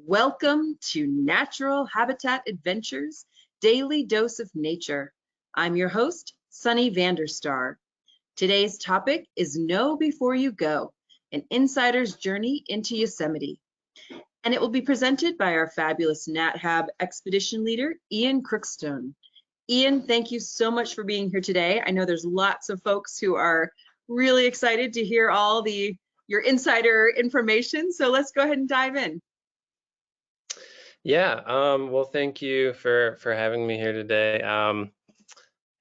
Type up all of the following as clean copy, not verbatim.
Welcome to Natural Habitat Adventures, Daily Dose of Nature. I'm your host, Sunny Vanderstar. Today's topic is Know Before You Go, an insider's journey into Yosemite. And it will be presented by our fabulous Nat Hab expedition leader, Ian Crookston. Ian, thank you so much for being here today. I know there's lots of folks who are really excited to hear all your insider information. So let's go ahead and dive in. Yeah, well, thank you for having me here today.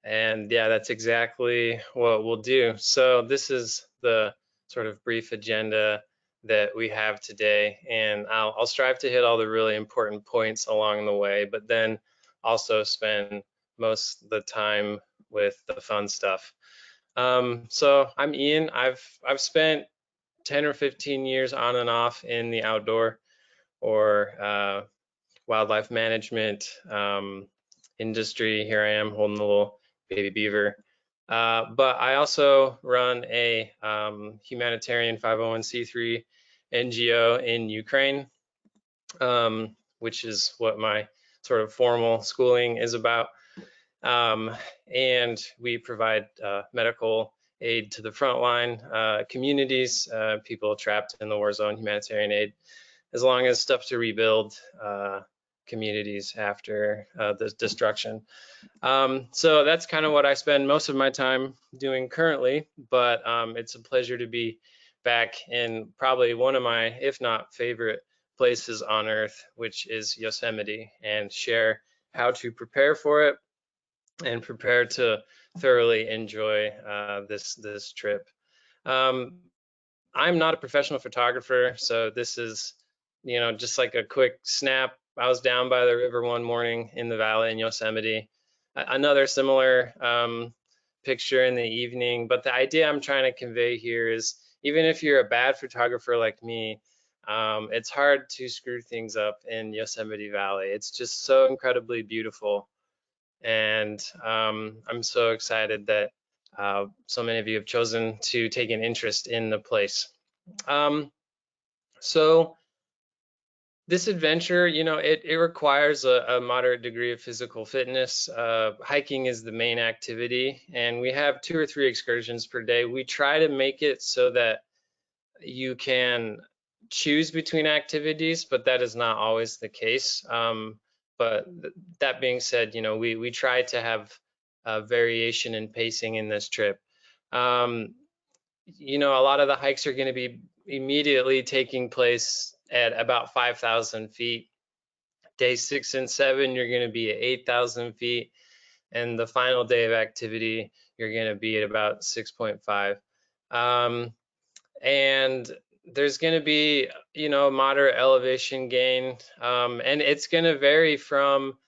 And yeah, that's exactly what we'll do. So this is the sort of brief agenda that we have today, and I'll strive to hit all the really important points along the way, but then also spend most of the time with the fun stuff. So I'm Ian. I've spent 10 or 15 years on and off in the outdoor or wildlife management industry. Here I am holding a little baby beaver. But I also run a humanitarian 501c3 NGO in Ukraine, which is what my sort of formal schooling is about. And we provide medical aid to the frontline communities, people trapped in the war zone, humanitarian aid, as long as stuff to rebuild communities after the destruction. So that's kind of what I spend most of my time doing currently, but it's a pleasure to be back in probably one of my, if not favorite places on Earth, which is Yosemite, and share how to prepare for it and prepare to thoroughly enjoy this trip. I'm not a professional photographer, so this is, just like a quick snap. I was down by the river one morning in the valley in Yosemite. Another similar picture in the evening, but the idea I'm trying to convey here is even if you're a bad photographer like me, it's hard to screw things up in Yosemite Valley. It's just so incredibly beautiful. And I'm so excited that so many of you have chosen to take an interest in the place. So this adventure, it requires a moderate degree of physical fitness. Hiking is the main activity, and we have 2 or 3 excursions per day. We try to make it so that you can choose between activities, but that is not always the case. But that being said, we try to have variation in pacing in this trip. A lot of the hikes are going to be immediately taking place at about 5,000 feet. Day 6 and 7, you're going to be at 8,000 feet. And the final day of activity, you're going to be at about 6.5. And there's going to be, moderate elevation gain. And it's going to vary from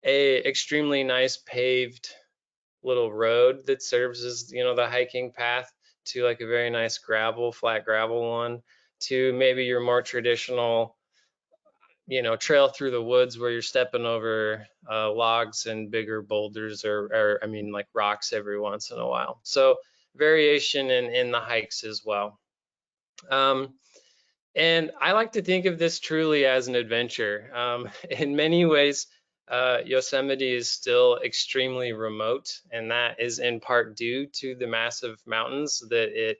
a extremely nice paved little road that serves as, the hiking path, to like a very nice flat gravel one, to maybe your more traditional, trail through the woods where you're stepping over logs and bigger boulders or like rocks every once in a while. So variation in the hikes as well. And I like to think of this truly as an adventure. In many ways, Yosemite is still extremely remote, and that is in part due to the massive mountains that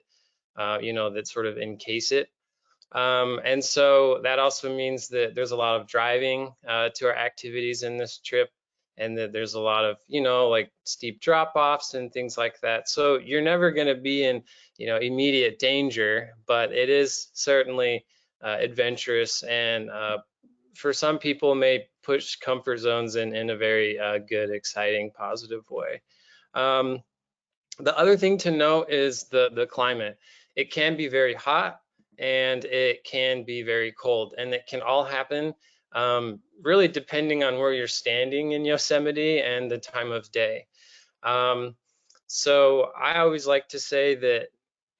that sort of encase it. And so that also means that there's a lot of driving to our activities in this trip, and that there's a lot of, like steep drop-offs and things like that. So you're never going to be in, immediate danger, but it is certainly adventurous, and for some people may push comfort zones in a very good, exciting, positive way. The other thing to note is the climate. It can be very hot and it can be very cold, and it can all happen really depending on where you're standing in Yosemite and the time of day. So I always like to say that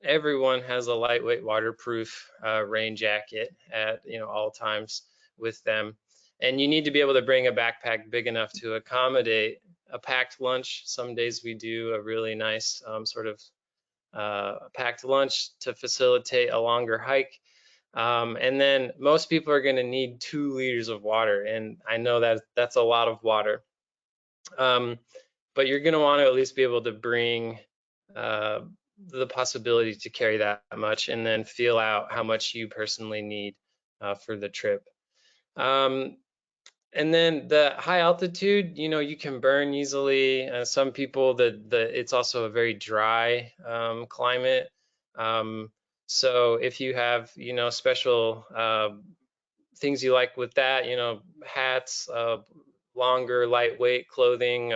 everyone has a lightweight waterproof rain jacket at all times with them, and you need to be able to bring a backpack big enough to accommodate a packed lunch. Some days we do a really nice sort of packed lunch to facilitate a longer hike. And then most people are going to need 2 liters of water, and I know that that's a lot of water. But you're going to want to at least be able to bring the possibility to carry that much, and then feel out how much you personally need for the trip. And then the high altitude, you know, you can burn easily. Some people, it's also a very dry climate. So if you have, you know, special things you like with that, you know, hats, longer, lightweight clothing,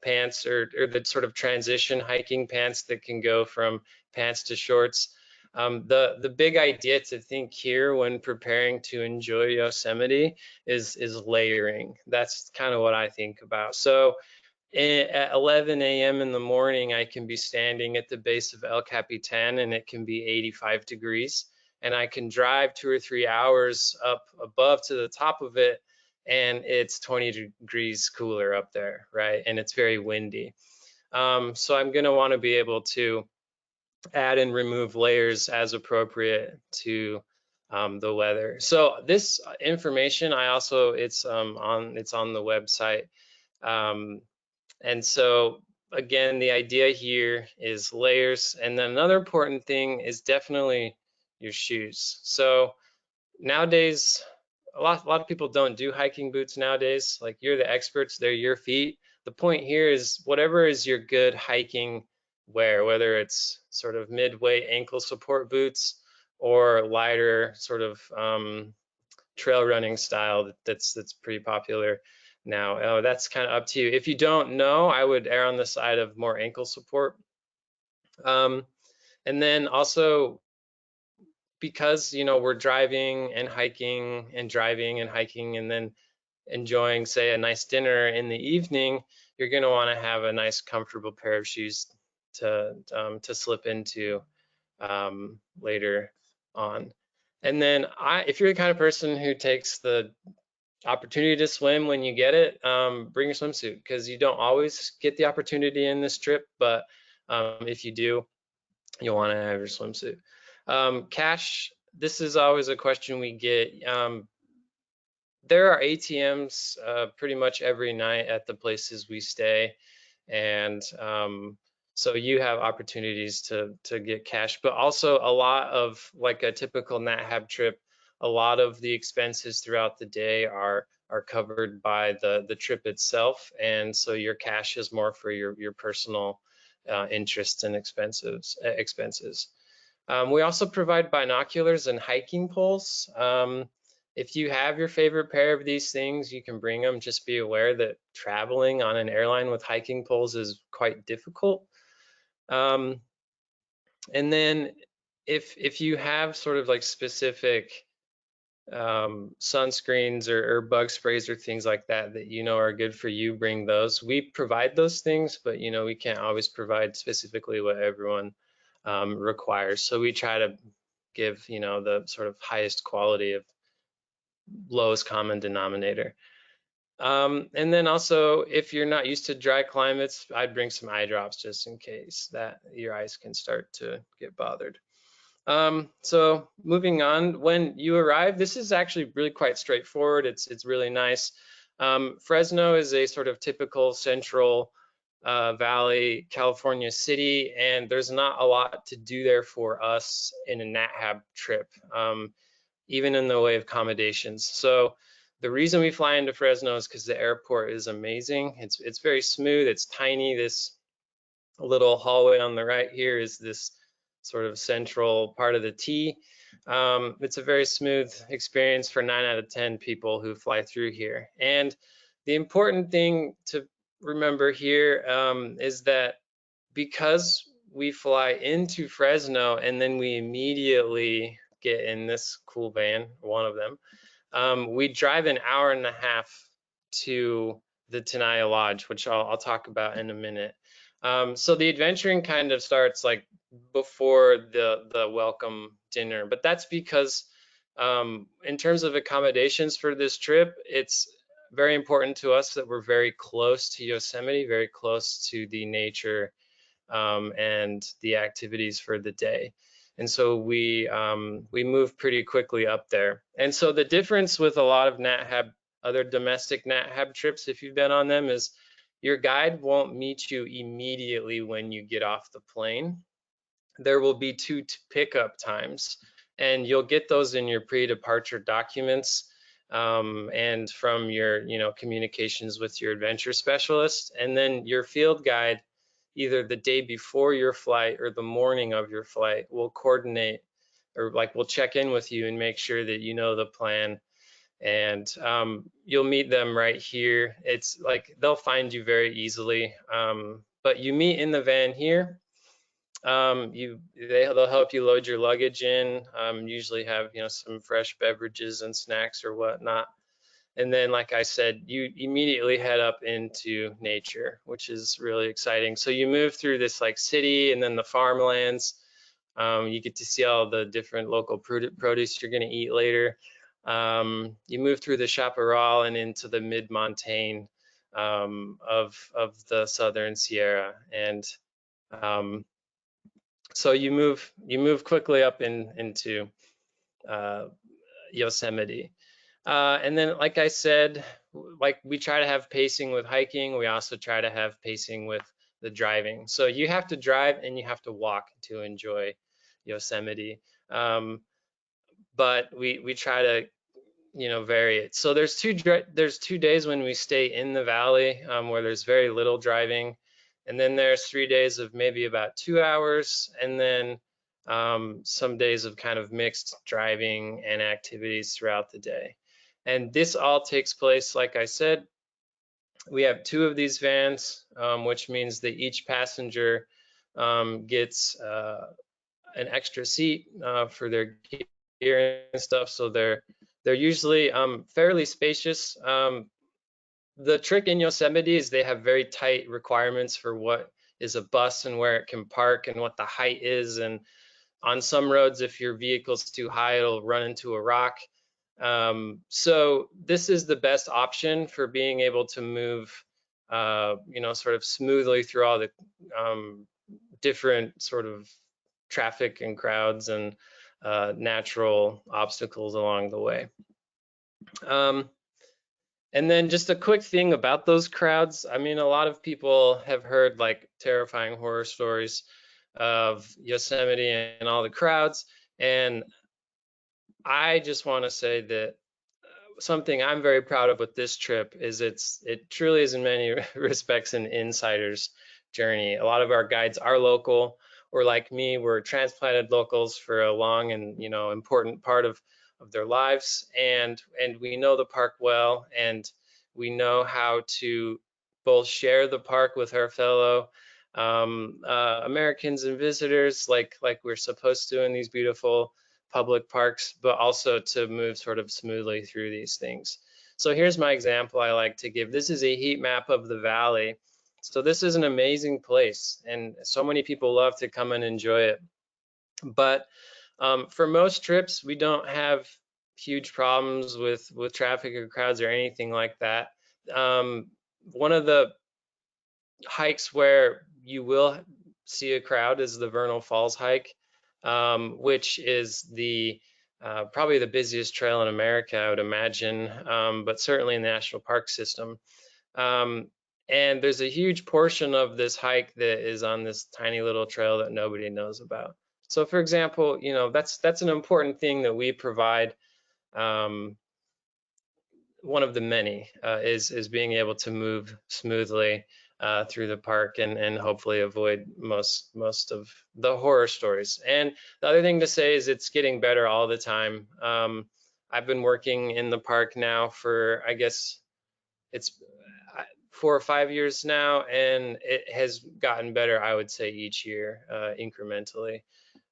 pants, or the sort of transition hiking pants that can go from pants to shorts. The big idea to think here when preparing to enjoy Yosemite is layering. That's kind of what I think about. So at 11 a.m. in the morning, I can be standing at the base of El Capitan, and it can be 85 degrees. And I can drive 2 or 3 hours up above to the top of it, and it's 20 degrees cooler up there, right? And it's very windy. So I'm going to want to be able to add and remove layers as appropriate to the weather. So this information, it's on the website. And so again, the idea here is layers. And then another important thing is definitely your shoes. So nowadays, a lot of people don't do hiking boots nowadays. Like, you're the experts, they're your feet. The point here is whatever is your good hiking wear, whether it's sort of midweight ankle support boots or lighter sort of trail running style that's pretty popular now. That's kind of up to you. If you don't know, I would err on the side of more ankle support. And then also, because, you know, we're driving and hiking and driving and hiking and then enjoying, say, a nice dinner in the evening, you're going to want to have a nice comfortable pair of shoes to slip into later on. And then if you're the kind of person who takes the opportunity to swim when you get it, bring a swimsuit, because you don't always get the opportunity in this trip, but if you do, you'll want to have your swimsuit. Cash, this is always a question we get. There are ATMs pretty much every night at the places we stay, and so you have opportunities to get cash, but also a lot of, like a typical Nat Hab trip, a lot of the expenses throughout the day are covered by the trip itself, and so your cash is more for your personal interests and expenses. We also provide binoculars and hiking poles. If you have your favorite pair of these things, you can bring them. Just be aware that traveling on an airline with hiking poles is quite difficult. And then if you have sort of like specific sunscreens or bug sprays or things like that you know are good for you, bring those. We provide those things, but you know, we can't always provide specifically what everyone requires. So we try to give, you know, the sort of highest quality of lowest common denominator. And then also, if you're not used to dry climates, I'd bring some eye drops just in case that your eyes can start to get bothered. So moving on, when you arrive, this is actually really quite straightforward. It's really nice. Fresno is a sort of typical Central Valley California city, and there's not a lot to do there for us in a Nat Hab trip, even in the way of accommodations. So the reason we fly into Fresno is because the airport is amazing. It's very smooth. It's tiny. This little hallway on the right here is this sort of central part of the T. It's a very smooth experience for 9 out of 10 people who fly through here. And the important thing to remember here is that because we fly into Fresno and then we immediately get in this cool van, one of them, we drive an hour and a half to the Tenaya Lodge, which I'll talk about in a minute. So the adventuring kind of starts like before the welcome dinner, but that's because in terms of accommodations for this trip, it's very important to us that we're very close to Yosemite, very close to the nature and the activities for the day. And so we move pretty quickly up there. And so the difference with a lot of Nat Hab, other domestic Nat Hab trips, if you've been on them, is your guide won't meet you immediately when you get off the plane. There will be 2 pickup times, and you'll get those in your pre-departure documents and from your communications with your adventure specialist. And then your field guide, either the day before your flight or the morning of your flight, will coordinate, or like will check in with you and make sure that you know the plan. And you'll meet them right here. It's like they'll find you very easily, but you meet in the van here. They'll help you load your luggage in, usually have some fresh beverages and snacks or whatnot. And then, like I said, you immediately head up into nature, which is really exciting. So you move through this like city and then the farmlands. You get to see all the different local produce you're going to eat later. You move through the chaparral and into the mid-montane of the Southern Sierra. And so you move quickly up into Yosemite. And then, like I said, like we try to have pacing with hiking. We also try to have pacing with the driving. So you have to drive and you have to walk to enjoy Yosemite. But we try to vary it. So there's 2 days when we stay in the valley where there's very little driving, and then there's 3 days of maybe about 2 hours, and then some days of kind of mixed driving and activities throughout the day. And this all takes place, like I said, we have 2 of these vans, which means that each passenger gets an extra seat for their gear and stuff. So they're usually fairly spacious. The trick in Yosemite is they have very tight requirements for what is a bus and where it can park and what the height is. And on some roads, if your vehicle's too high, it'll run into a rock. So this is the best option for being able to move, sort of smoothly through all the different sort of traffic and crowds and natural obstacles along the way. And then just a quick thing about those crowds. I mean, a lot of people have heard like terrifying horror stories of Yosemite and all the crowds. And I just want to say that something I'm very proud of with this trip is it truly is in many respects an insider's journey. A lot of our guides are local, or like me, we're transplanted locals for a long and important part of their lives, and we know the park well, and we know how to both share the park with our fellow Americans and visitors like we're supposed to in these beautiful public parks, but also to move sort of smoothly through these things. So here's my example I like to give. This is a heat map of the valley. So this is an amazing place, and so many people love to come and enjoy it. But for most trips, we don't have huge problems with traffic or crowds or anything like that. One of the hikes where you will see a crowd is the Vernal Falls hike, which is the probably the busiest trail in America, I would imagine, but certainly in the national park system. And there's a huge portion of this hike that is on this tiny little trail that nobody knows about. So, for example, that's an important thing that we provide. One of the many is being able to move smoothly through the park and hopefully avoid most of the horror stories. And the other thing to say is it's getting better all the time. I've been working in the park now for, I guess it's 4 or 5 years now, and it has gotten better, I would say, each year incrementally.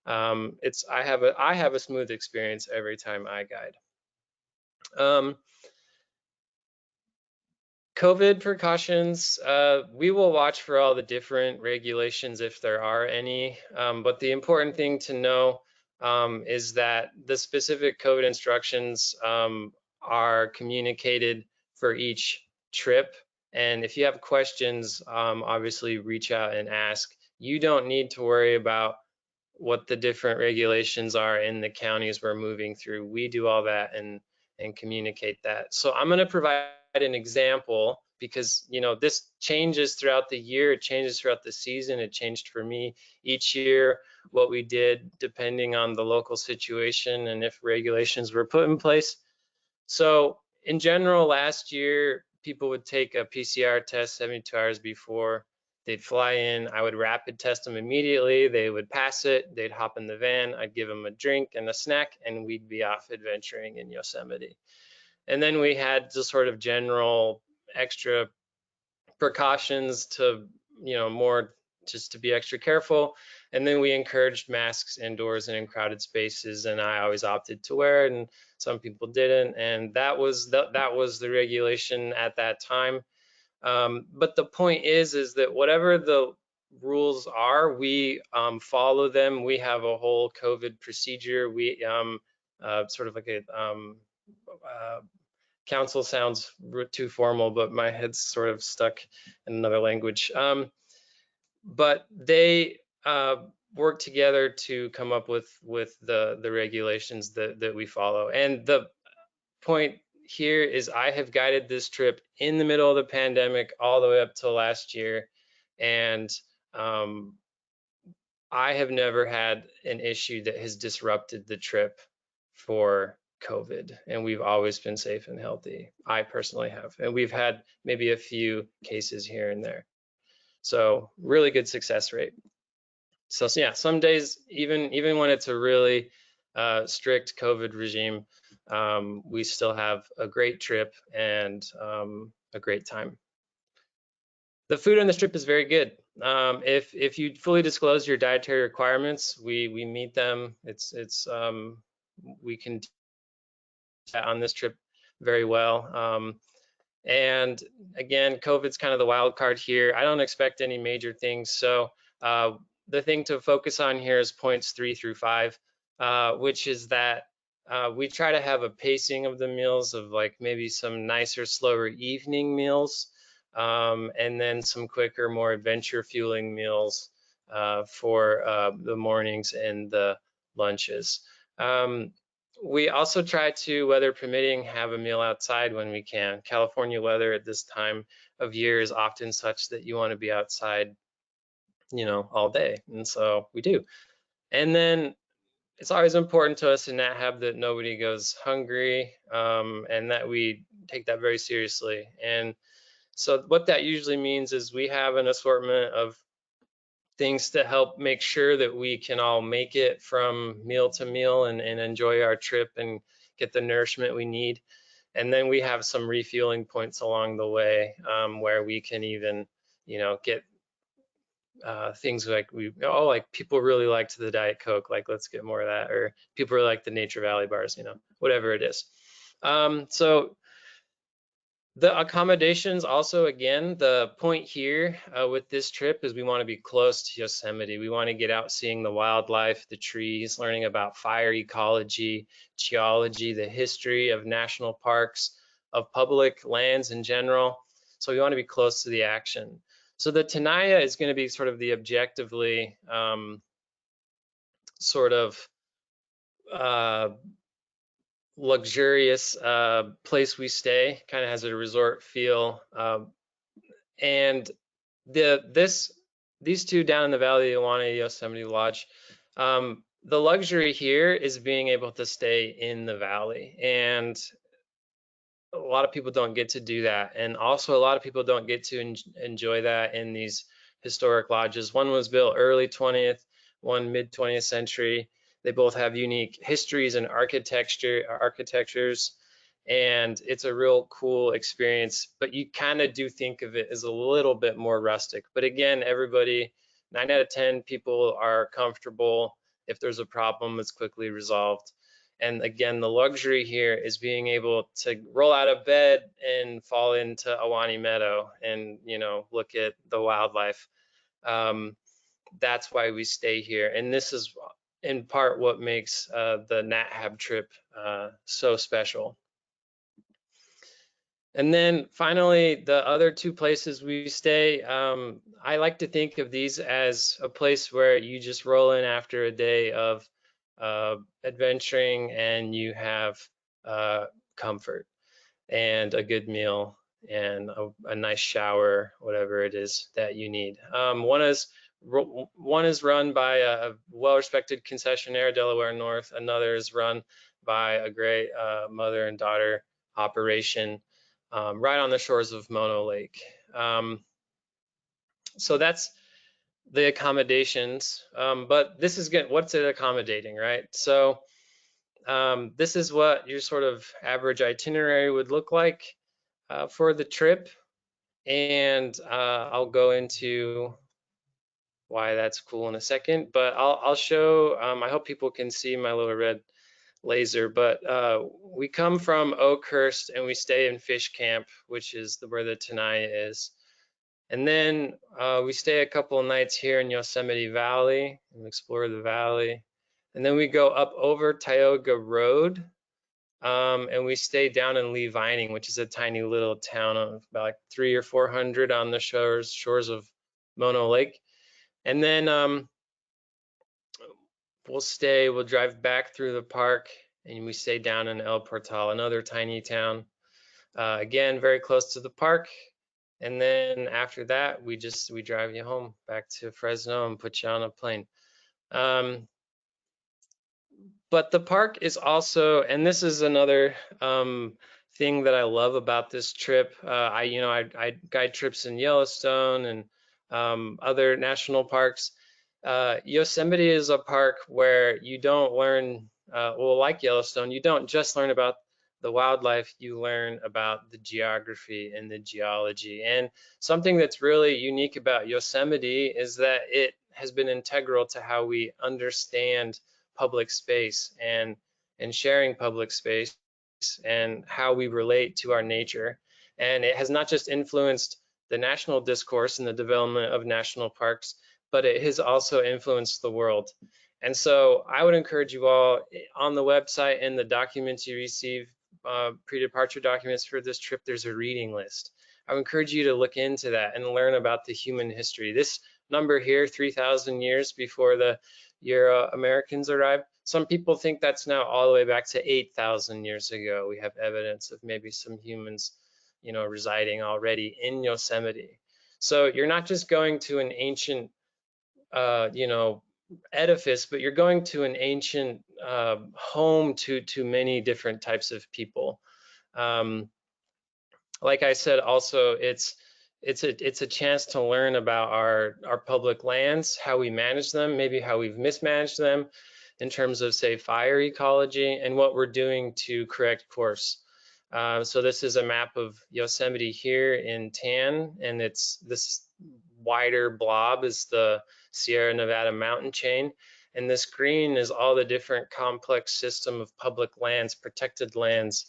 I have a smooth experience every time I guide. COVID precautions, we will watch for all the different regulations if there are any, but the important thing to know is that the specific COVID instructions are communicated for each trip. And if you have questions, obviously reach out and ask. You don't need to worry about what the different regulations are in the counties we're moving through. We do all that and communicate that. So I'm going to provide an example because, you know, this changes throughout the year. It changes throughout the season. It changed for me each year, what we did depending on the local situation and if regulations were put in place. So in general, last year, people would take a PCR test 72 hours before they'd fly in. I would rapid test them immediately. They would pass it. They'd hop in the van. I'd give them a drink and a snack, and we'd be off adventuring in Yosemite. And then we had just sort of general extra precautions to, you know, more just to be extra careful. And then we encouraged masks indoors and in crowded spaces, and I always opted to wear it, and some people didn't. And that was the regulation at that time. But the point is that whatever the rules are, we follow them. We have a whole COVID procedure. We sort of like a council sounds too formal, but my head's sort of stuck in another language. But they work together to come up with the regulations that we follow. And the point here is I have guided this trip in the middle of the pandemic all the way up till last year, and I have never had an issue that has disrupted the trip for COVID, and we've always been safe and healthy. I personally have, and we've had maybe a few cases here and there. So really good success rate. So yeah, some days, even when it's a really strict COVID regime, we still have a great trip and a great time. The food on this trip is very good. If you fully disclose your dietary requirements, we meet them. We can do that on this trip very well. And again, COVID's kind of the wild card here. I don't expect any major things. So the thing to focus on here is points 3 through 5, which is that we try to have a pacing of the meals of like maybe some nicer, slower evening meals, and then some quicker, more adventure fueling meals for the mornings and the lunches. We also try to, weather permitting, have a meal outside when we can. California weather at this time of year is often such that you want to be outside, you know, all day, and so we do. And then it's always important to us in Nat Hab that nobody goes hungry, and that we take that very seriously. And so what that usually means is we have an assortment of things to help make sure that we can all make it from meal to meal and enjoy our trip and get the nourishment we need. And then we have some refueling points along the way, where we can even, you know, get things like like people really liked the Diet Coke, like let's get more of that, or people really like the Nature Valley bars, you know, whatever it is. So the accommodations also, again, the point here with this trip is we want to be close to Yosemite. We want to get out seeing the wildlife, the trees, learning about fire ecology, geology, the history of national parks, of public lands in general. So we want to be close to the action. So the Tenaya is going to be sort of the objectively sort of luxurious place we stay, kind of has a resort feel. And these two down in the valley, Ahwahnee, Yosemite Lodge, the luxury here is being able to stay in the valley, and a lot of people don't get to do that. And also a lot of people don't get to enjoy that in these historic lodges. One was built early 20th, one mid 20th century. They both have unique histories and architectures, and it's a real cool experience, but you kind of do think of it as a little bit more rustic. But again, everybody, 9 out of 10 people are comfortable. If there's a problem, it's quickly resolved. And again, the luxury here is being able to roll out of bed and fall into Ahwahnee Meadow and, you know, look at the wildlife. That's why we stay here. And this is in part what makes the Nat Hab trip so special. And then finally, the other two places we stay, I like to think of these as a place where you just roll in after a day of adventuring and you have comfort and a good meal and a nice shower, whatever it is that you need. One is run by a well-respected concessionaire, Delaware North. Another is run by a great mother and daughter operation right on the shores of Mono Lake. So that's the accommodations. But this is good. What's it accommodating, right? So this is what your sort of average itinerary would look like for the trip. And I'll go into why that's cool in a second, but I'll show, I hope people can see my little red laser, but we come from Oakhurst and we stay in Fish Camp, which is where the Tenaya is. And then we stay a couple of nights here in Yosemite Valley and explore the valley. And then we go up over Tioga Road and we stay down in Lee Vining, which is a tiny little town of about like 300 or 400 on the shores of Mono Lake. And then we'll drive back through the park and we stay down in El Portal, another tiny town. Again, very close to the park. And then after that, we drive you home back to Fresno and put you on a plane. But the park is also, and this is another thing that I love about this trip. I guide trips in Yellowstone and other national parks. Yosemite is a park where you don't learn, well, like Yellowstone, you don't just learn about the wildlife, you learn about the geography and the geology. And something that's really unique about Yosemite is that it has been integral to how we understand public space and sharing public space and how we relate to our nature. And it has not just influenced the national discourse and the development of national parks, but it has also influenced the world. And so I would encourage you all on the website and the documents you receive, pre-departure documents for this trip, there's a reading list. I would encourage you to look into that and learn about the human history. This number here, 3,000 years before the Euro Americans arrived, some people think that's now all the way back to 8,000 years ago. We have evidence of maybe some humans, residing already in Yosemite. So you're not just going to an ancient edifice, but you're going to an ancient home to many different types of people. Like I said, also it's a chance to learn about our public lands, how we manage them, maybe how we've mismanaged them in terms of, say, fire ecology, and what we're doing to correct course. So this is a map of Yosemite here in tan, and it's this wider blob is the Sierra Nevada mountain chain, and this green is all the different complex system of public lands, protected lands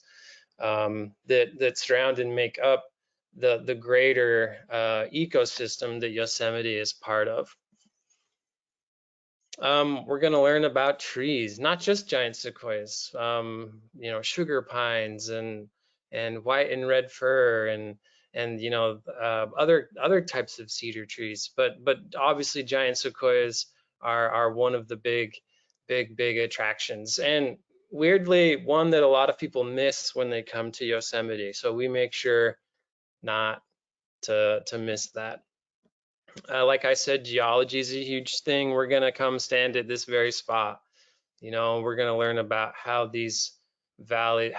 that surround and make up the greater ecosystem that Yosemite is part of. We're going to learn about trees, not just giant sequoias, sugar pines and white and red fir and other types of cedar trees, but obviously giant sequoias are one of the big attractions, and weirdly one that a lot of people miss when they come to Yosemite. So we make sure not to miss that. Like I said, geology is a huge thing. We're gonna come stand at this very spot. We're gonna learn about how this valley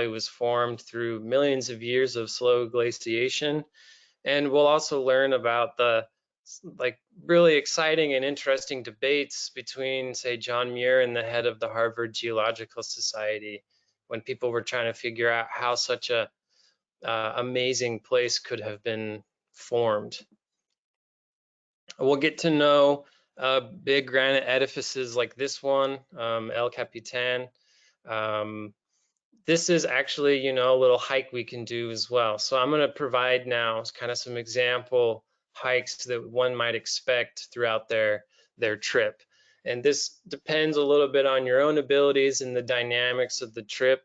was formed through millions of years of slow glaciation. And we'll also learn about the really exciting and interesting debates between, say, John Muir and the head of the Harvard Geological Society, when people were trying to figure out how such a amazing place could have been formed. We'll get to know big granite edifices like this one, El Capitan. This is actually, a little hike we can do as well. So I'm going to provide now kind of some example hikes that one might expect throughout their trip. And this depends a little bit on your own abilities and the dynamics of the trip.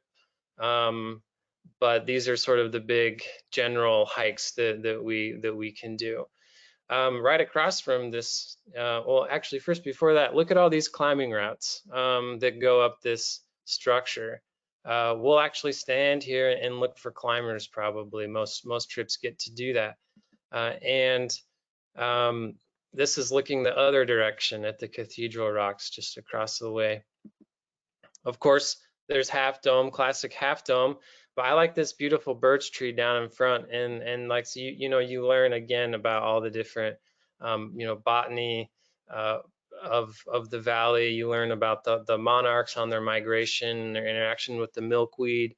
but these are sort of the big general hikes that we can do. Right across from this, well, actually, first before that, look at all these climbing routes that go up this structure. We'll actually stand here and look for climbers. Probably most trips get to do that, and this is looking the other direction at the Cathedral Rocks just across the way. Of course, there's Half Dome, classic Half Dome, but I like this beautiful birch tree down in front, and like, so you learn again about all the different botany of the valley. You learn about the monarchs on their migration, their interaction with the milkweed.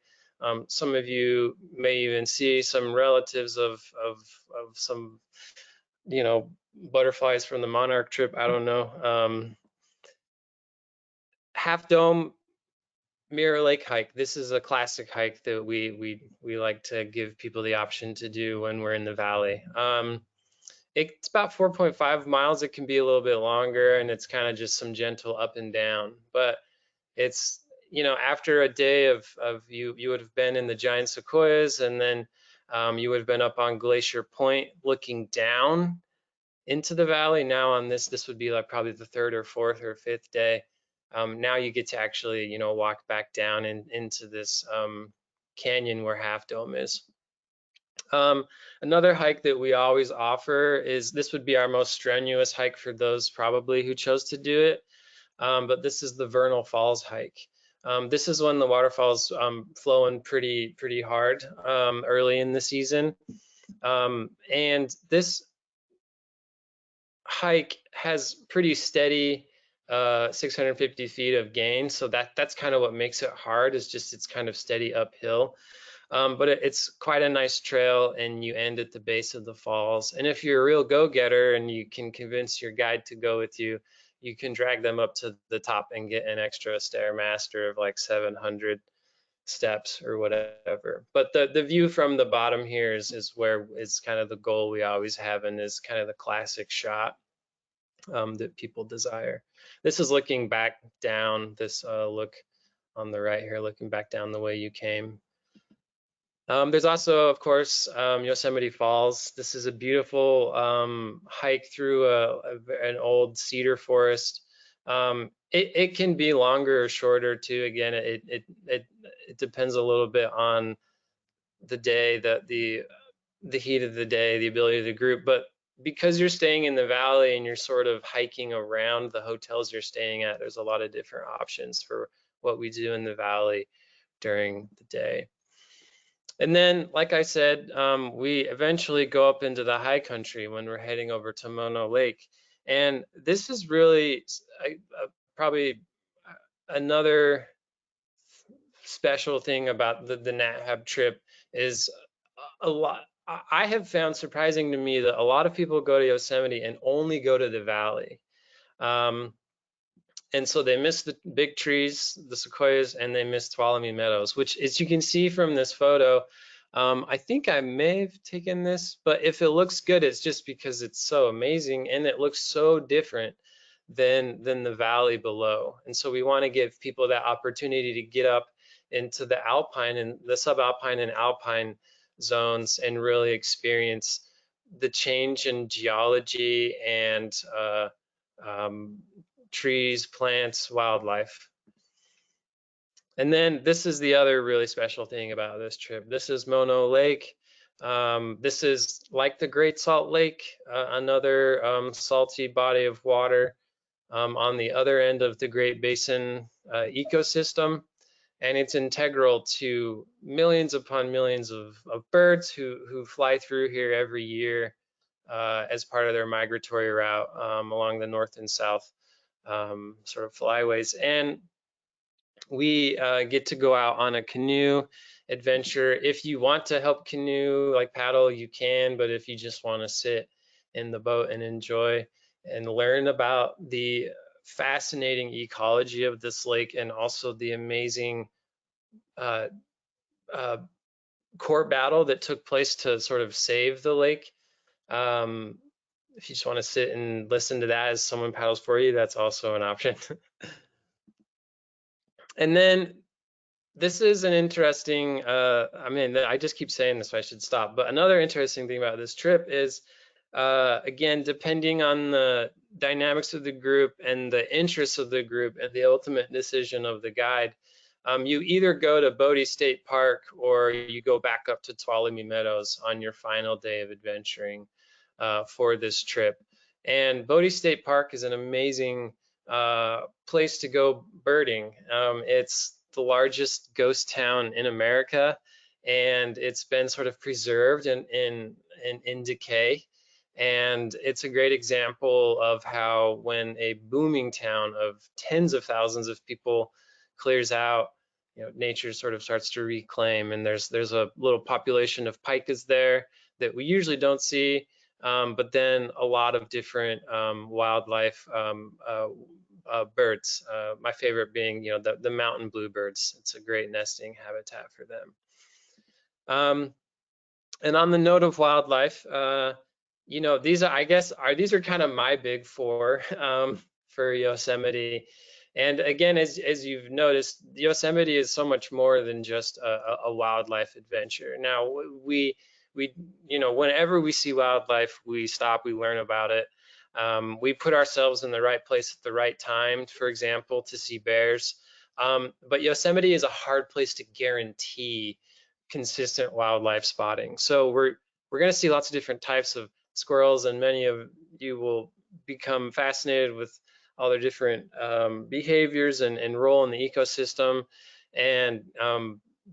Some of you may even see some relatives of some butterflies from the monarch trip. I don't know. Half Dome Mirror Lake hike. This is a classic hike that we like to give people the option to do when we're in the valley. It's about 4.5 miles. It can be a little bit longer, and it's kind of just some gentle up and down. But it's, after a day of you would have been in the giant sequoias, and then you would have been up on Glacier Point looking down into the valley. Now on this would be like probably the third or fourth or fifth day. Now you get to actually, walk back down into this canyon where Half Dome is. Another hike that we always offer is, this would be our most strenuous hike for those probably who chose to do it, but this is the Vernal Falls hike. This is when the waterfall's flowing pretty hard early in the season, and this hike has pretty steady 650 feet of gain, so that's kind of what makes it hard, is just it's kind of steady uphill. But it's quite a nice trail, and you end at the base of the falls. And if you're a real go-getter and you can convince your guide to go with you, you can drag them up to the top and get an extra Stairmaster of like 700 steps or whatever. But the view from the bottom here is where is kind of the goal we always have, and is kind of the classic shot that people desire. This is looking back down, this look on the right here, looking back down the way you came. There's also, of course, Yosemite Falls. This is a beautiful hike through an old cedar forest. It can be longer or shorter too. Again, it depends a little bit on the day, the heat of the day, the ability of the group. But because you're staying in the valley and you're sort of hiking around the hotels you're staying at, there's a lot of different options for what we do in the valley during the day. And then, like I said, we eventually go up into the high country when we're heading over to Mono Lake. And this is really probably another special thing about the Nat Hab trip, is a lot. I have found surprising to me that a lot of people go to Yosemite and only go to the valley. And so they miss the big trees, the sequoias, and they miss Tuolumne Meadows, which, as you can see from this photo, I think I may have taken this, but if it looks good, it's just because it's so amazing and it looks so different than the valley below. And so we want to give people that opportunity to get up into the alpine and the subalpine and alpine zones and really experience the change in geology and trees, plants, wildlife. And then this is the other really special thing about this trip. This is Mono Lake. This is like the Great Salt Lake, another salty body of water on the other end of the Great Basin ecosystem. And it's integral to millions upon millions of birds who fly through here every year as part of their migratory route along the north and south sort of flyways. And we get to go out on a canoe adventure. If you want to help canoe, like paddle, you can, but if you just want to sit in the boat and enjoy and learn about the fascinating ecology of this lake, and also the amazing court battle that took place to sort of save the lake, if you just want to sit and listen to that as someone paddles for you, that's also an option. And then This is an interesting, I mean, I just keep saying this, so I should stop. But another interesting thing about this trip is, again, depending on the dynamics of the group and the interests of the group and the ultimate decision of the guide, you either go to Bodie State Park or you go back up to Tuolumne Meadows on your final day of adventuring for this trip. And Bodie State Park is an amazing place to go birding. It's the largest ghost town in America, and it's been sort of preserved in decay. And it's a great example of how when a booming town of tens of thousands of people clears out, nature sort of starts to reclaim. And there's a little population of pikas there that we usually don't see, but then a lot of different wildlife, birds. My favorite being, the mountain bluebirds. It's a great nesting habitat for them. And on the note of wildlife, these are, I guess, these are kind of my big four for Yosemite. And again, as you've noticed, Yosemite is so much more than just a wildlife adventure. Now, whenever we see wildlife, we stop, we learn about it. We put ourselves in the right place at the right time, for example, to see bears. But Yosemite is a hard place to guarantee consistent wildlife spotting. So we're going to see lots of different types of squirrels, and many of you will become fascinated with all their different behaviors and role in the ecosystem, and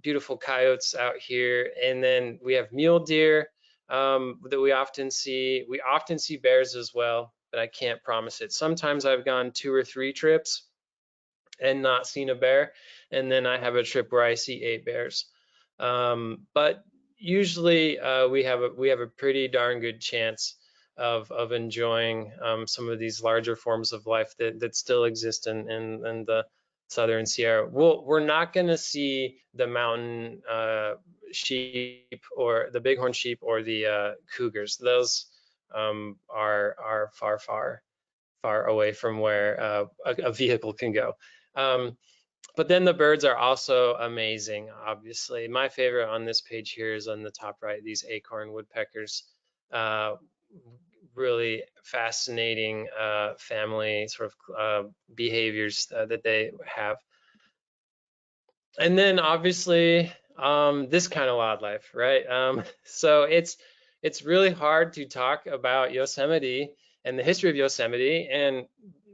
beautiful coyotes out here. And then we have mule deer that we often see. We often see bears as well, but I can't promise it. Sometimes I've gone 2 or 3 trips and not seen a bear, and then I have a trip where I see 8 bears. But usually we have a pretty darn good chance of enjoying some of these larger forms of life that still exist in the Southern Sierra. We're not going to see the mountain sheep or the bighorn sheep or the cougars. Those are far away from where a vehicle can go. But then the birds are also amazing, obviously. My favorite on this page here is on the top right, these acorn woodpeckers. Really fascinating family sort of behaviors that they have. And then obviously this kind of wildlife, right? So it's really hard to talk about Yosemite and the history of Yosemite and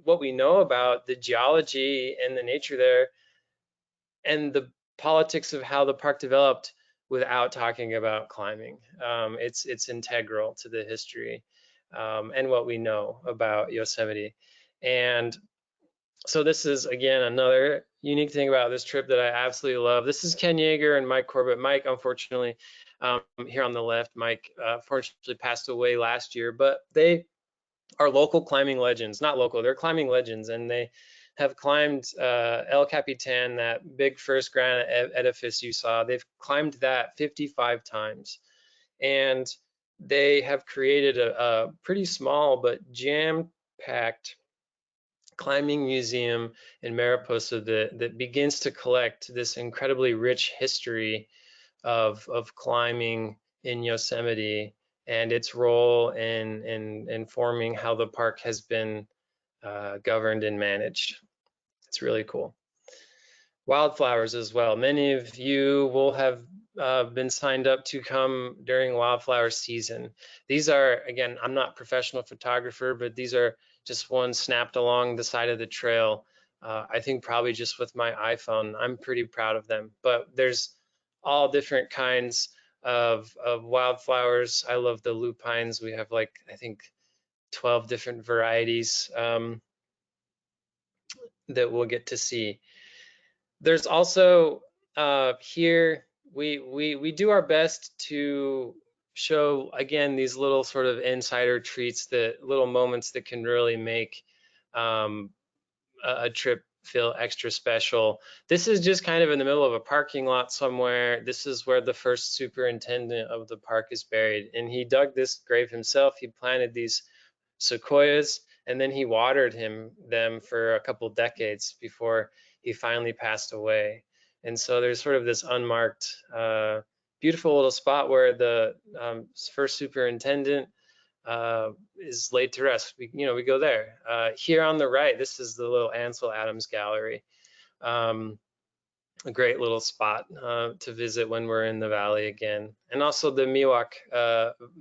what we know about the geology and the nature there and the politics of how the park developed without talking about climbing. It's integral to the history and what we know about Yosemite. And so this is, again, another unique thing about this trip that I absolutely love. This is Ken Yeager and Mike Corbett. Mike, unfortunately, here on the left, Mike fortunately passed away last year, but they are local climbing legends. Not local, they're climbing legends, and they have climbed El Capitan, that big first granite edifice you saw. They've climbed that 55 times, and they have created a pretty small but jam-packed climbing museum in Mariposa that begins to collect this incredibly rich history of climbing in Yosemite and its role in informing how the park has been governed and managed. It's really cool. Wildflowers as well. Many of you will have been signed up to come during wildflower season. These are, again, I'm not a professional photographer, but these are just ones snapped along the side of the trail. I think probably just with my iPhone. I'm pretty proud of them. But there's all different kinds of wildflowers. I love the lupines. We have like, I think 12 different varieties that we'll get to see. There's also here we do our best to show, again, these little sort of insider treats, that little moments that can really make a trip feel extra special. This is just kind of in the middle of a parking lot somewhere. This is where the first superintendent of the park is buried, and he dug this grave himself. He planted these sequoias, and then he watered them for a couple decades before he finally passed away. And so there's sort of this unmarked, beautiful little spot where the first superintendent is laid to rest. We go there. Here on the right, this is the little Ansel Adams Gallery. A great little spot to visit when we're in the valley again. And also the Miwok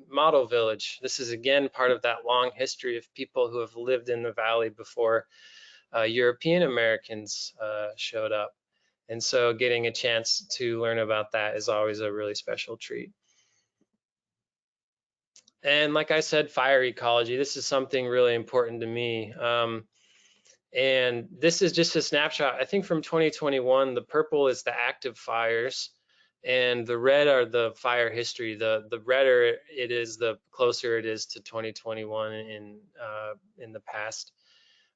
Model Village. This is again part of that long history of people who have lived in the valley before European Americans showed up. And so getting a chance to learn about that is always a really special treat. And like I said, fire ecology, this is something really important to me. And this is just a snapshot, I think, from 2021. The purple is the active fires, and the red are the fire history. The redder it is, the closer it is to 2021 in the past.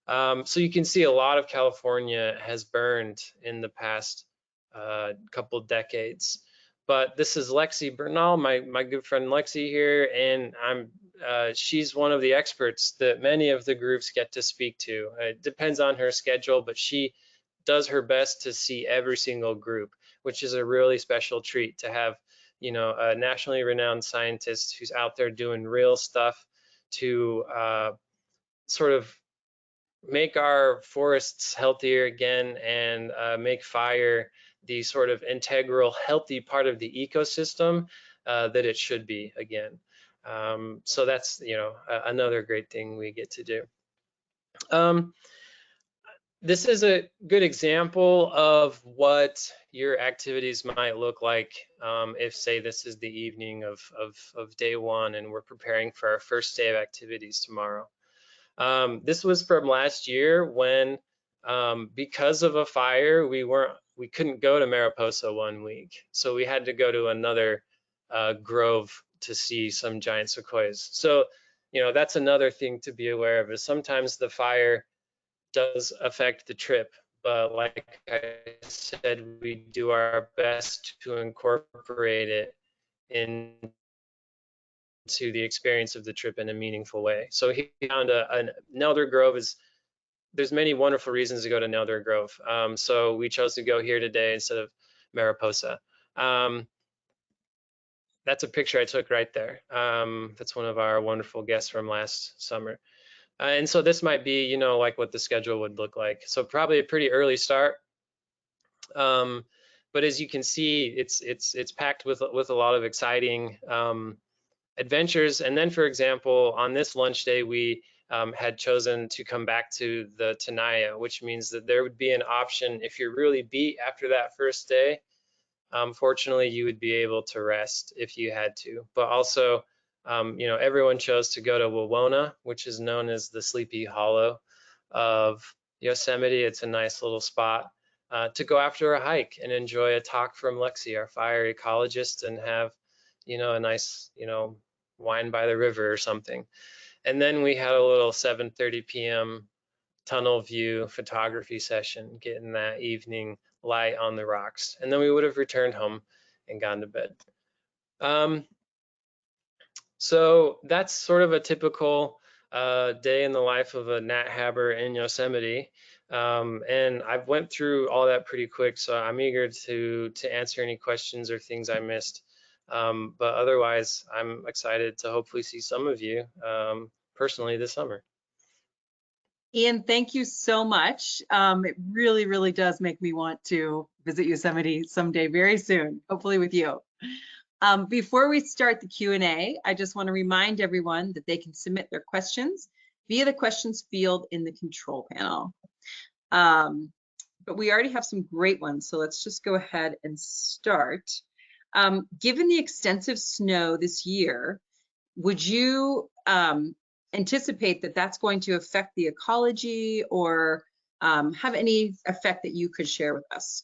So you can see a lot of California has burned in the past couple decades. But this is Lexi Bernal, my good friend Lexi here, and she's one of the experts that many of the groups get to speak to. It depends on her schedule, but she does her best to see every single group, which is a really special treat to have, a nationally renowned scientist who's out there doing real stuff to sort of make our forests healthier again and make fire the sort of integral, healthy part of the ecosystem that it should be again. So that's, another great thing we get to do. This is a good example of what your activities might look like if, say, this is the evening of day one and we're preparing for our first day of activities tomorrow. This was from last year when, because of a fire, we couldn't go to Mariposa one week. So we had to go to another grove to see some giant sequoias. So, that's another thing to be aware of, is sometimes the fire does affect the trip. But like I said, we do our best to incorporate it into the experience of the trip in a meaningful way. So he found a Nelder Grove there's many wonderful reasons to go to Nelder Grove. So we chose to go here today instead of Mariposa. That's a picture I took right there. That's one of our wonderful guests from last summer. And so this might be, like what the schedule would look like. So probably a pretty early start. But as you can see, it's packed with a lot of exciting adventures. And then, for example, on this lunch day, we had chosen to come back to the Tenaya, which means that there would be an option if you're really beat after that first day. Fortunately, you would be able to rest if you had to. But also, everyone chose to go to Wawona, which is known as the Sleepy Hollow of Yosemite. It's a nice little spot to go after a hike and enjoy a talk from Lexi, our fire ecologist, and have, a nice, wine by the river or something. And then we had a little 7:30 p.m. tunnel view photography session, getting that evening light on the rocks. And then we would have returned home and gone to bed. So that's sort of a typical day in the life of a Nat Habber in Yosemite. And I've went through all that pretty quick, so I'm eager to answer any questions or things I missed. But otherwise, I'm excited to hopefully see some of you personally this summer. Ian, thank you so much. It really, really does make me want to visit Yosemite someday very soon, hopefully with you. Before we start the Q&A, I just want to remind everyone that they can submit their questions via the questions field in the control panel. But we already have some great ones, so let's just go ahead and start. Given the extensive snow this year, would you anticipate that that's going to affect the ecology or have any effect that you could share with us?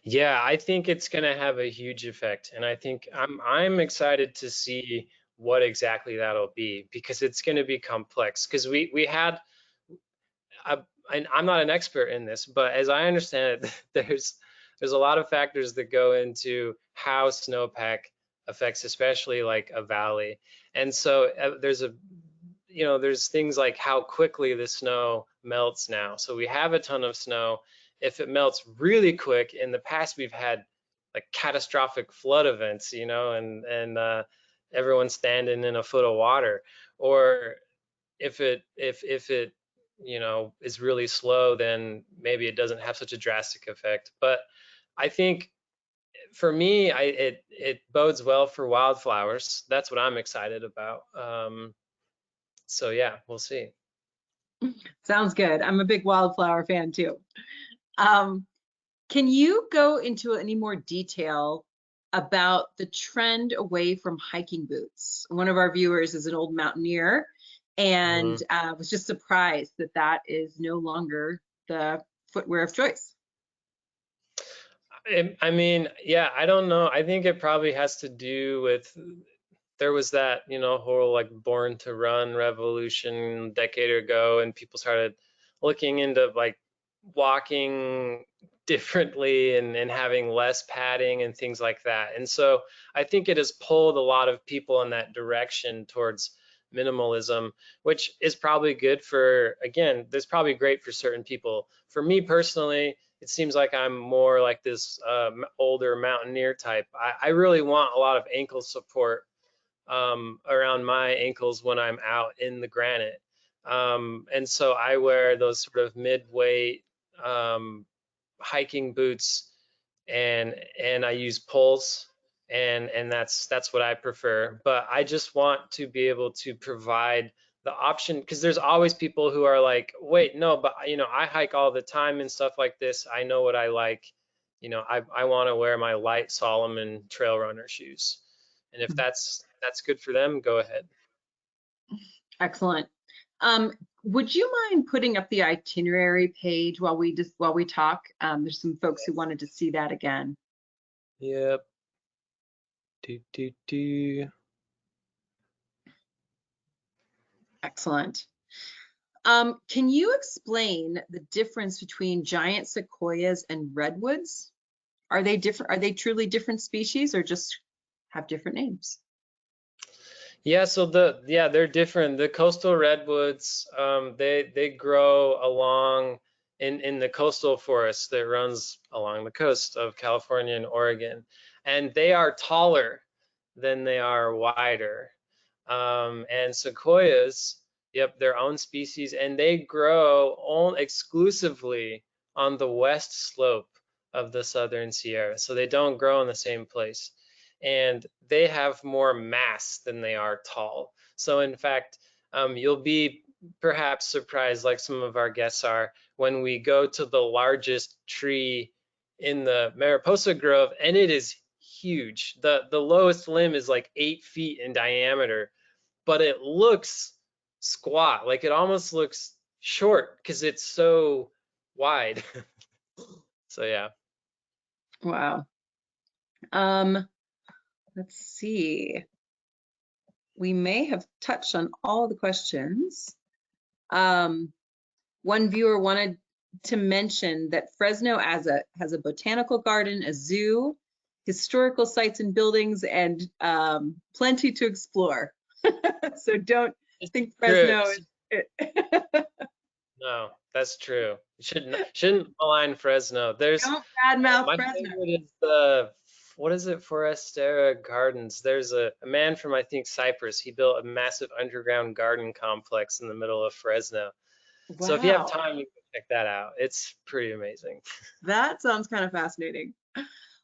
Yeah, I think it's going to have a huge effect, and I think I'm excited to see what exactly that'll be, because it's going to be complex. Because we had, and I'm not an expert in this, but as I understand it, there's a lot of factors that go into how snowpack affects, especially like a valley. And so there's things like how quickly the snow melts now. So we have a ton of snow, if it melts really quick, in the past we've had like catastrophic flood events, you know, and everyone's standing in a foot of water. Or if it you know is really slow, then maybe it doesn't have such a drastic effect. But I think for me, it bodes well for wildflowers. That's what I'm excited about. So yeah, we'll see. Sounds good. I'm a big wildflower fan too. Um, can you go into any more detail about the trend away from hiking boots? One of our viewers is an old mountaineer and Mhm. was just surprised that that is no longer the footwear of choice. I mean, yeah, I don't know. I think it probably has to do with there was that, you know, whole like born to run revolution a decade ago, and people started looking into like walking differently and having less padding and things like that. And so I think it has pulled a lot of people in that direction towards minimalism, which is probably good for, again, that's probably great for certain people. For me personally, it seems like I'm more like this older mountaineer type. I really want a lot of ankle support around my ankles when I'm out in the granite. And so I wear those sort of mid-weight hiking boots, and I use poles, and that's what I prefer. But I just want to be able to provide the option, because there's always people who are like, wait, no, but you know, I hike all the time and stuff like this. I know what I like. You know, I want to wear my light Solomon trail runner shoes. And if that's good for them, go ahead. Excellent. Um, would you mind putting up the itinerary page while we talk? There's some folks who wanted to see that again. Yep. Do do do. Excellent. Can you explain the difference between giant sequoias and redwoods? Are they different? Are they truly different species or just have different names? Yeah, so they're different. The coastal redwoods, they grow along in the coastal forest that runs along the coast of California and Oregon, and they are taller than they are wider. And sequoias, yep, their own species, and they grow exclusively on the west slope of the Southern Sierra, so they don't grow in the same place, and they have more mass than they are tall. So in fact, you'll be perhaps surprised, like some of our guests are, when we go to the largest tree in the Mariposa Grove, and it is huge. The lowest limb is like 8 feet in diameter, but it looks squat. Like it almost looks short because it's so wide. So yeah. Wow. Um, let's see. We may have touched on all the questions. One viewer wanted to mention that Fresno has a botanical garden, a zoo, historical sites and buildings, and plenty to explore. So don't It's think true. Fresno is it. No, that's true. You shouldn't malign Fresno. There's Don't badmouth my Fresno. favorite is the, what is it, Forestera Gardens. There's a man from, I think, Cyprus. He built a massive underground garden complex in the middle of Fresno. So if you have Wow, time, you can check that out. It's pretty amazing. that sounds kind of fascinating.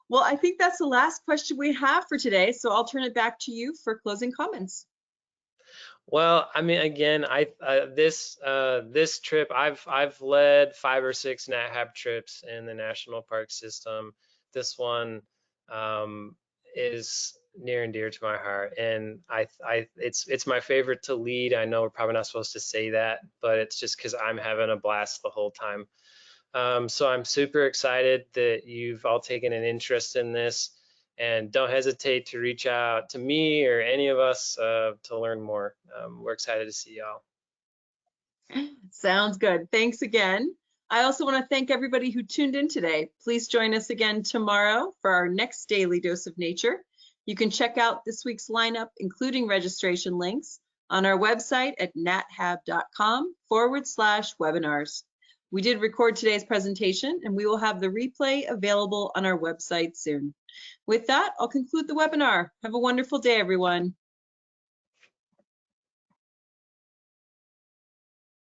Well, I think that's the last question we have for today, so I'll turn it back to you for closing comments. Well, I mean, again, this trip, I've led 5 or 6 Nat Hab trips in the national park system. This one is near and dear to my heart, and it's my favorite to lead. I know we're probably not supposed to say that, but it's just because I'm having a blast the whole time. So I'm super excited that you've all taken an interest in this, and don't hesitate to reach out to me or any of us to learn more. We're excited to see y'all. Sounds good. Thanks again. I also want to thank everybody who tuned in today. Please join us again tomorrow for our next daily dose of nature. You can check out this week's lineup, including registration links, on our website at nathab.com/webinars. We did record today's presentation, and we will have the replay available on our website soon. With that, I'll conclude the webinar. Have a wonderful day, everyone.